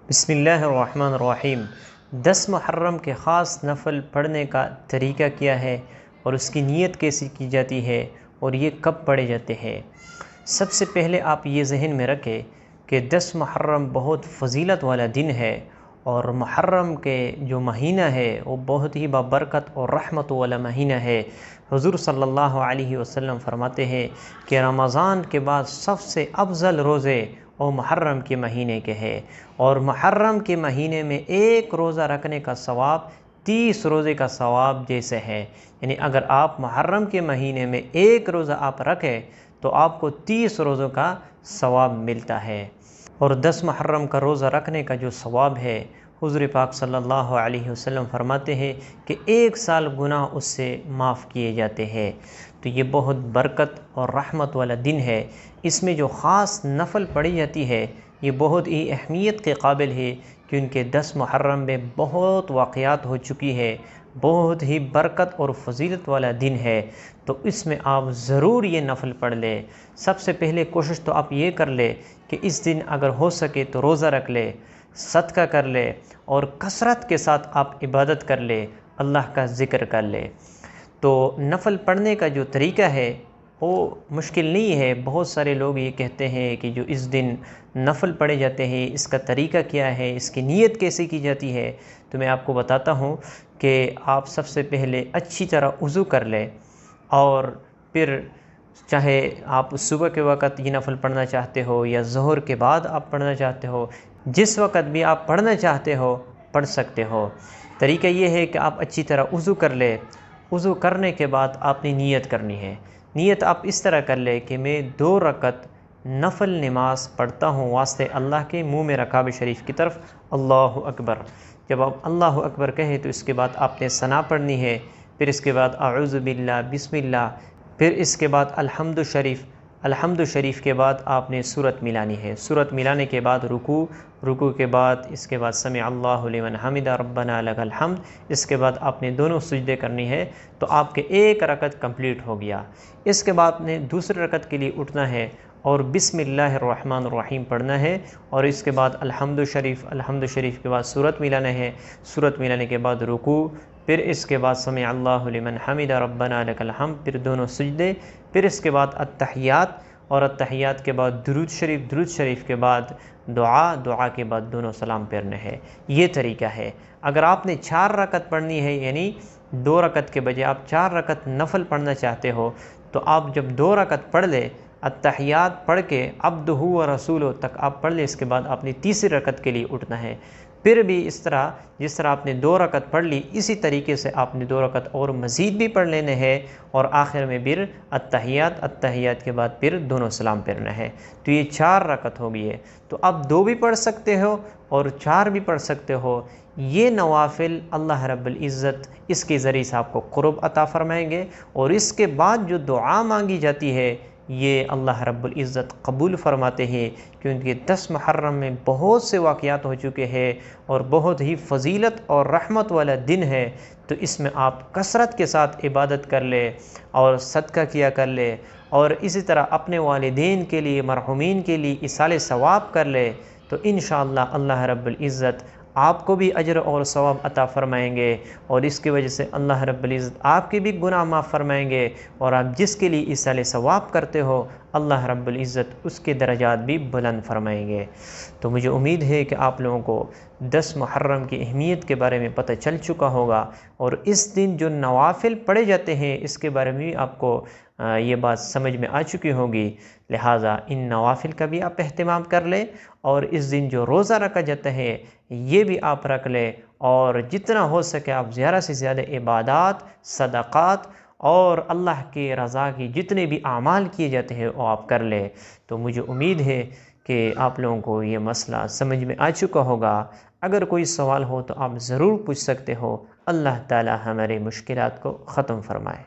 بسم اللہ الرحمن الرحیم۔ 10 محرم کے خاص نفل پڑھنے کا طریقہ کیا ہے اور اس کی نیت کیسی کی جاتی ہے اور یہ کب پڑھے جاتے ہیں؟ سب سے پہلے آپ یہ ذہن میں رکھیں کہ 10 محرم بہت فضیلت والا دن ہے، اور محرم کے جو مہینہ ہے وہ بہت ہی بابرکت اور رحمت والا مہینہ ہے۔ حضور صلی اللہ علیہ وسلم فرماتے ہیں کہ رمضان کے بعد سب سے افضل روزے وہ محرم کے مہینے کے ہیں، اور محرم کے مہینے میں ایک روزہ رکھنے کا ثواب 30 روزے کا ثواب جیسے ہے۔ یعنی اگر آپ محرم کے مہینے میں ایک روزہ آپ رکھیں تو آپ کو 30 روزوں کا ثواب ملتا ہے۔ اور 10 محرم کا روزہ رکھنے کا جو ثواب ہے، حضور پاک صلی اللہ علیہ وسلم فرماتے ہیں کہ 1 سال گناہ اس سے معاف کیے جاتے ہیں۔ تو یہ بہت برکت اور رحمت والا دن ہے۔ اس میں جو خاص نفل پڑھی جاتی ہے یہ بہت ہی اہمیت کے قابل ہے، کیونکہ 10 محرم میں بہت واقعات ہو چکی ہے، بہت ہی برکت اور فضیلت والا دن ہے۔ تو اس میں آپ ضرور یہ نفل پڑھ لیں۔ سب سے پہلے کوشش تو آپ یہ کر لیں کہ اس دن اگر ہو سکے تو روزہ رکھ لے، صدقہ کر لے، اور کثرت کے ساتھ آپ عبادت کر لے، اللہ کا ذکر کر لے۔ تو نفل پڑھنے کا جو طریقہ ہے وہ مشکل نہیں ہے۔ بہت سارے لوگ یہ کہتے ہیں کہ جو اس دن نفل پڑھے جاتے ہیں اس کا طریقہ کیا ہے، اس کی نیت کیسے کی جاتی ہے۔ تو میں آپ کو بتاتا ہوں کہ آپ سب سے پہلے اچھی طرح وضو کر لیں، اور پھر چاہے آپ صبح کے وقت یہ نفل پڑھنا چاہتے ہو یا ظہر کے بعد آپ پڑھنا چاہتے ہو، جس وقت بھی آپ پڑھنا چاہتے ہو پڑھ سکتے ہو۔ طریقہ یہ ہے کہ آپ اچھی طرح وضو کر لیں۔ وضو کرنے کے بعد آپ نے نیت کرنی ہے۔ نیت آپ اس طرح کر لیں کہ میں 2 رکعت نفل نماز پڑھتا ہوں واسطے اللہ کے، منہ میں کعبہ شریف کی طرف اللہ اکبر۔ جب آپ اللہ اکبر کہیں تو اس کے بعد آپ نے ثنا پڑھنی ہے، پھر اس کے بعد اعوذ باللہ، بسم اللہ، پھر اس کے بعد الحمد شریف کے بعد آپ نے سورت ملانی ہے۔ سورت ملانے کے بعد رکوع کے بعد اس کے بعد سمع اللہ لمن حمدہ ربنا لک الحمد، اس کے بعد آپ نے دونوں سجدے کرنی ہے، تو آپ کے 1 رکعت کمپلیٹ ہو گیا۔ اس کے بعد نے دوسرے رکعت کے لیے اٹھنا ہے اور بسم اللہ الرحمن الرحیم پڑھنا ہے، اور اس کے بعد الحمد شریف کے بعد سورت ملانا ہے۔ سورت ملانے کے بعد رکوع، پھر اس کے بعد سمع اللہ لمن حمدہ ربنا لک الحمد، پھر دونوں سجدے، پھر اس کے بعد التحیات، اور التحیات کے بعد درود شریف کے بعد دعا کے بعد دونوں سلام پھیرنے ہے۔ یہ طریقہ ہے۔ اگر آپ نے 4 رکعت پڑھنی ہے، یعنی 2 رکعت کے بجائے آپ 4 رکعت نفل پڑھنا چاہتے ہو، تو آپ جب 2 رکعت پڑھ لے، التحیات پڑھ کے عبدہ و رسولہ تک آپ پڑھ لیں، اس کے بعد آپ نے تیسری رکعت کے لیے اٹھنا ہے۔ پھر بھی اس طرح جس طرح آپ نے 2 رکعت پڑھ لی، اسی طریقے سے آپ نے 2 رکعت اور مزید بھی پڑھ لینے ہیں، اور آخر میں پھر التحیات کے بعد پھر دونوں سلام پھیرنا ہے۔ تو یہ 4 رکعت ہو گئی ہے۔ تو آپ 2 بھی پڑھ سکتے ہو اور 4 بھی پڑھ سکتے ہو۔ یہ نوافل اللہ رب العزت اس کے ذریعے سے آپ کو قرب عطا فرمائیں گے، اور اس کے بعد جو دعا مانگی جاتی ہے یہ اللہ رب العزت قبول فرماتے ہیں، کیونکہ 10 محرم میں بہت سے واقعات ہو چکے ہیں اور بہت ہی فضیلت اور رحمت والا دن ہے۔ تو اس میں آپ کثرت کے ساتھ عبادت کر لے اور صدقہ کیا کر لے، اور اسی طرح اپنے والدین کے لیے، مرحومین کے لیے ایصال ثواب کر لے، تو انشاءاللہ اللہ رب العزت آپ کو بھی اجر اور ثواب عطا فرمائیں گے، اور اس کی وجہ سے اللہ رب العزت آپ کے بھی گناہ معاف فرمائیں گے، اور آپ جس کے لیے ایصال ثواب کرتے ہو اللہ رب العزت اس کے درجات بھی بلند فرمائیں گے۔ تو مجھے امید ہے کہ آپ لوگوں کو 10 محرم کی اہمیت کے بارے میں پتہ چل چکا ہوگا، اور اس دن جو نوافل پڑھے جاتے ہیں اس کے بارے میں بھی آپ کو یہ بات سمجھ میں آ چکی ہوگی۔ لہٰذا ان نوافل کا بھی آپ اہتمام کر لیں، اور اس دن جو روزہ رکھا جاتا ہے یہ بھی آپ رکھ لیں، اور جتنا ہو سکے آپ زیادہ سے زیادہ عبادات، صدقات اور اللہ کی رضا کی جتنے بھی اعمال کیے جاتے ہیں وہ آپ کر لیں۔ تو مجھے امید ہے کہ آپ لوگوں کو یہ مسئلہ سمجھ میں آ چکا ہوگا۔ اگر کوئی سوال ہو تو آپ ضرور پوچھ سکتے ہو۔ اللہ تعالی ہمارے مشکلات کو ختم فرمائے۔